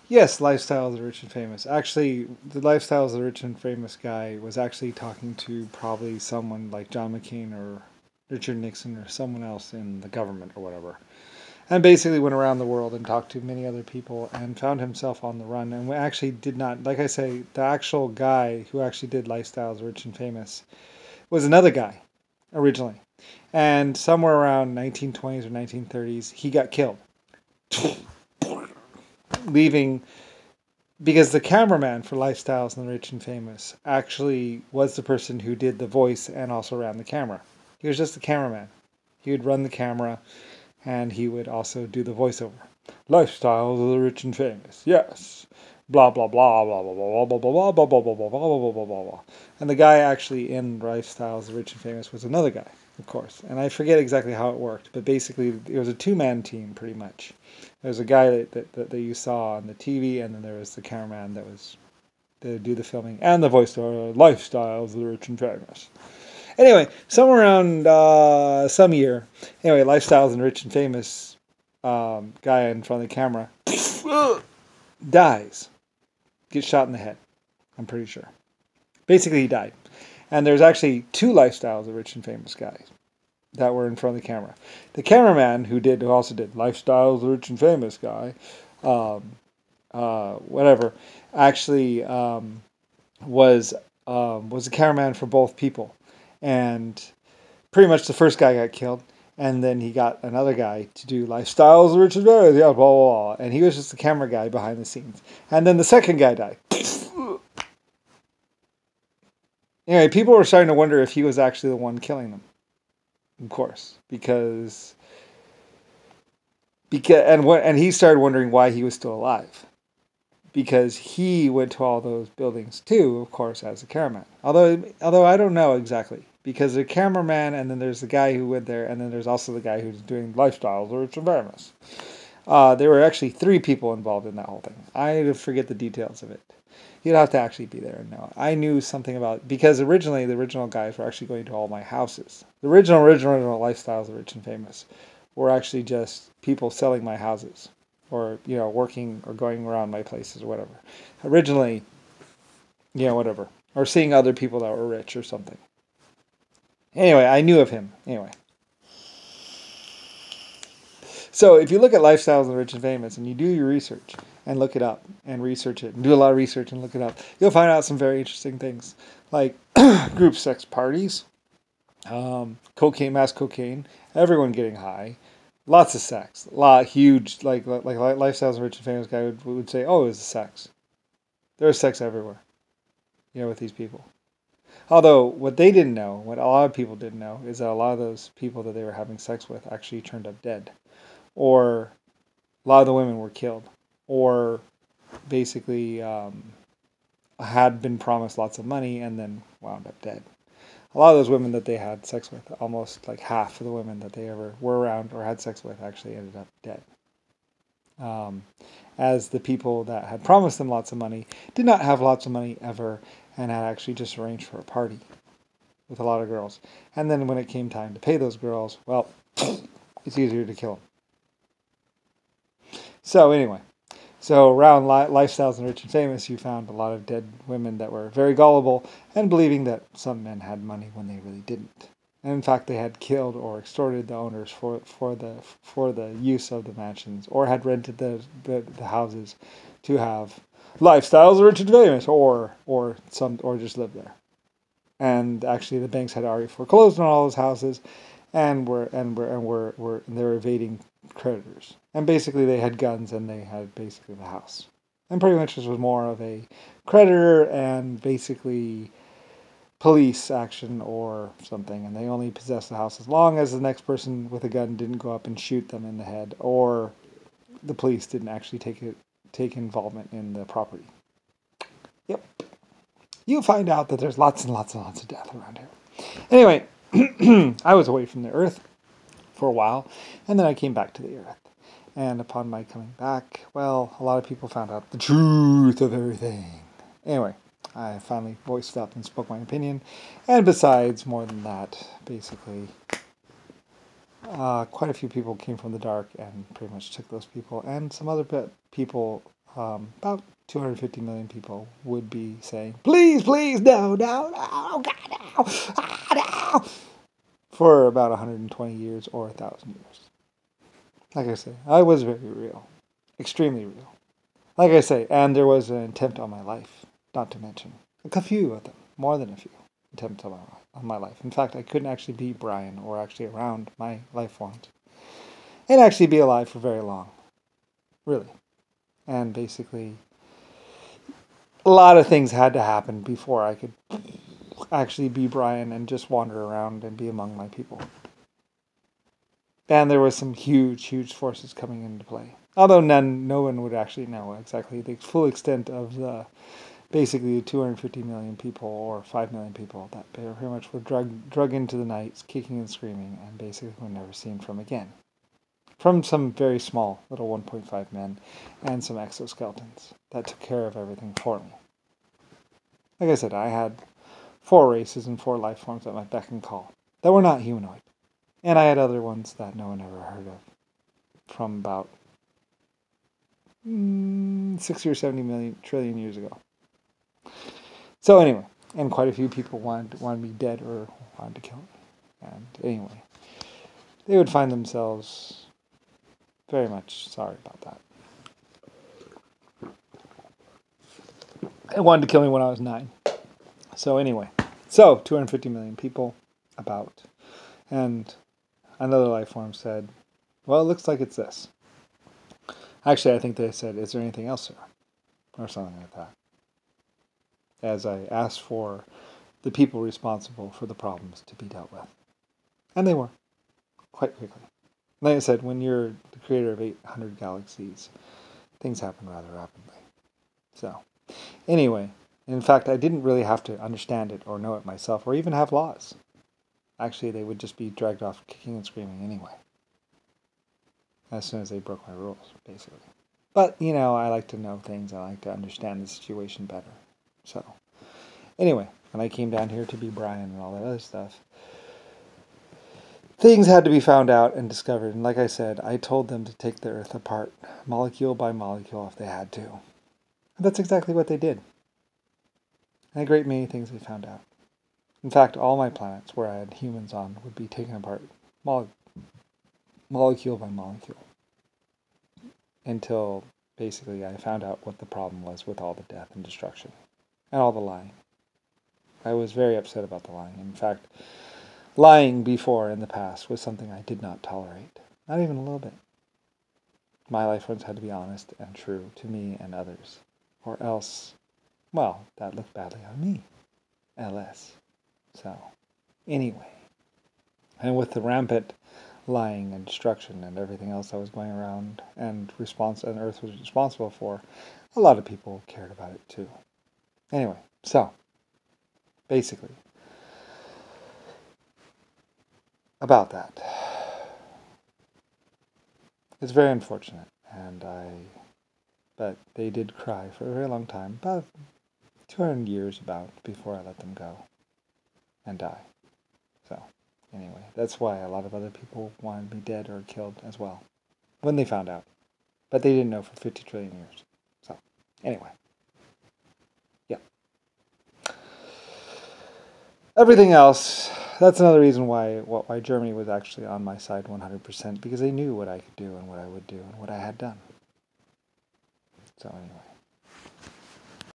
Yes, Lifestyle of the Rich and Famous. Actually, the Lifestyle of the Rich and Famous guy was actually talking to probably someone like John McCain or Richard Nixon or someone else in the government or whatever. And basically went around the world and talked to many other people and found himself on the run. And we actually did not, like I say, the actual guy who actually did Lifestyles Rich and Famous was another guy originally. And somewhere around 1920s or 1930s, he got killed, leaving because the cameraman for Lifestyles and the Rich and Famous actually was the person who did the voice and also ran the camera. He was just the cameraman. He would run the camera and he would also do the voiceover. Lifestyles of the Rich and Famous, yes. Blah blah blah blah blah blah blah blah blah blah blah blah blah blah blah blah blah blah. And the guy actually in Lifestyles of the Rich and Famous was another guy, of course. And I forget exactly how it worked, but basically it was a two-man team pretty much. There was a guy that you saw on the TV, and then there was the cameraman that was to do the filming and the voiceover. Lifestyles of the Rich and Famous. Anyway, somewhere around some year, anyway, Lifestyles and Rich and Famous guy in front of the camera dies, gets shot in the head. I'm pretty sure. Basically, he died, and there's actually two Lifestyles of Rich and Famous guys that were in front of the camera. The cameraman who also did Lifestyles of the Rich and Famous guy, whatever, actually was a cameraman for both people. And pretty much the first guy got killed, and then he got another guy to do Lifestyles of Richard Berry, yeah, blah, blah, blah. And he was just the camera guy behind the scenes. And then the second guy died. Anyway, people were starting to wonder if he was actually the one killing them. Of course, because and he started wondering why he was still alive. Because he went to all those buildings too, of course, as a cameraman. Although I don't know exactly, because the cameraman, and then there's the guy who went there, and then there's also the guy who's doing Lifestyles or Rich and Famous. There were actually three people involved in that whole thing. I forget the details of it. You'd have to actually be there and know. I knew something about, because originally the original guys were actually going to all my houses. The original Lifestyles of Rich and Famous were actually just people selling my houses, or working or going around my places or whatever. Originally, whatever, or seeing other people that were rich or something. Anyway, I knew of him. Anyway, so if you look at Lifestyles of the Rich and Famous and you do your research and look it up and research it and do a lot of research and look it up, you'll find out some very interesting things, like group sex parties, cocaine, mass cocaine, everyone getting high, lots of sex, huge, like Lifestyles of the Rich and Famous guy would say, oh, it was sex. There was sex everywhere, with these people. Although what they didn't know, what a lot of people didn't know, is that a lot of those people that they were having sex with actually turned up dead, or a lot of the women were killed, or basically had been promised lots of money and then wound up dead. A lot of those women that they had sex with, almost like half of the women that they ever were around or had sex with, actually ended up dead. As the people that had promised them lots of money did not have lots of money ever, and had actually just arranged for a party with a lot of girls. And then when it came time to pay those girls, well, it's easier to kill them. So anyway, around Lifestyles and Rich and Famous, you found a lot of dead women that were very gullible and believing that some men had money when they really didn't. And in fact, they had killed or extorted the owners for the use of the mansions, or had rented the houses to have Lifestyles of Rich and Famous, or just live there. And actually, the banks had already foreclosed on all those houses, and were evading creditors. And basically, they had guns, and they had basically the house. And pretty much this was more of a creditor and basically police action or something, and they only possessed the house as long as the next person with a gun didn't go up and shoot them in the head, or the police didn't actually take involvement in the property. Yep. You'll find out that there's lots and lots and lots of death around here. Anyway, I was away from the earth for a while, and then I came back to the earth. And upon my coming back, well, a lot of people found out the truth of everything. Anyway, I finally voiced up and spoke my opinion. And besides, more than that, basically, quite a few people came from the dark and pretty much took those people. And some other people about 250 million people would be saying, please, please, no, no, no, oh God, no, ah, no, for about 120 years or 1,000 years. Like I say, I was very real, extremely real. Like I say, and there was an attempt on my life, not to mention a few of them, more than a few attempts on my life. In fact, I couldn't actually be Brian or actually around my life forms and actually be alive for very long, really. And basically, a lot of things had to happen before I could actually be Brian and just wander around and be among my people. And there was some huge, huge forces coming into play. Although no one would actually know exactly the full extent of the basically 250 million people or 5 million people that pretty much were drug into the night, kicking and screaming, and basically were never seen from again. From some very small little 1.5 men and some exoskeletons that took care of everything for me. Like I said, I had 4 races and 4 life forms at my beck and call that were not humanoid. And I had other ones that no one ever heard of from about 60 or 70 million trillion years ago. So anyway, and quite a few people wanted me dead or wanted to kill me. And anyway, they would find themselves very much sorry about that. They wanted to kill me when I was 9. So anyway, 250 million people about. And another life form said, well, it looks like it's this. Actually, I think they said, is there anything else, sir? Or something like that. As I asked for the people responsible for the problems to be dealt with. And they were, quite quickly. Like I said, when you're the creator of 800 galaxies, things happen rather rapidly. So, anyway, in fact, I didn't really have to understand it or know it myself or even have laws. Actually, they would just be dragged off kicking and screaming anyway. As soon as they broke my rules, basically. But, I like to know things. I like to understand the situation better. So, anyway, when I came down here to be Brian and all that other stuff, things had to be found out and discovered. And like I said, I told them to take the Earth apart, molecule by molecule, if they had to. And that's exactly what they did. And a great many things they found out. In fact, all my planets where I had humans on would be taken apart molecule by molecule. Until basically I found out what the problem was with all the death and destruction. And all the lying. I was very upset about the lying. In fact, lying before in the past was something I did not tolerate. Not even a little bit. My life forms had to be honest and true to me and others. Or else, well, that looked badly on me. LS. So, anyway. And with the rampant lying and destruction and everything else that was going around and Earth was responsible for, a lot of people cared about it too. Anyway, so, basically, about that. It's very unfortunate, but they did cry for a very long time, about 200 years before I let them go and die. So, anyway, that's why a lot of other people wanted me dead or killed as well, when they found out. But they didn't know for 50 trillion years. So, anyway. Yeah. Everything else, that's another reason why Germany was actually on my side 100%, because they knew what I could do and what I would do and what I had done. So anyway.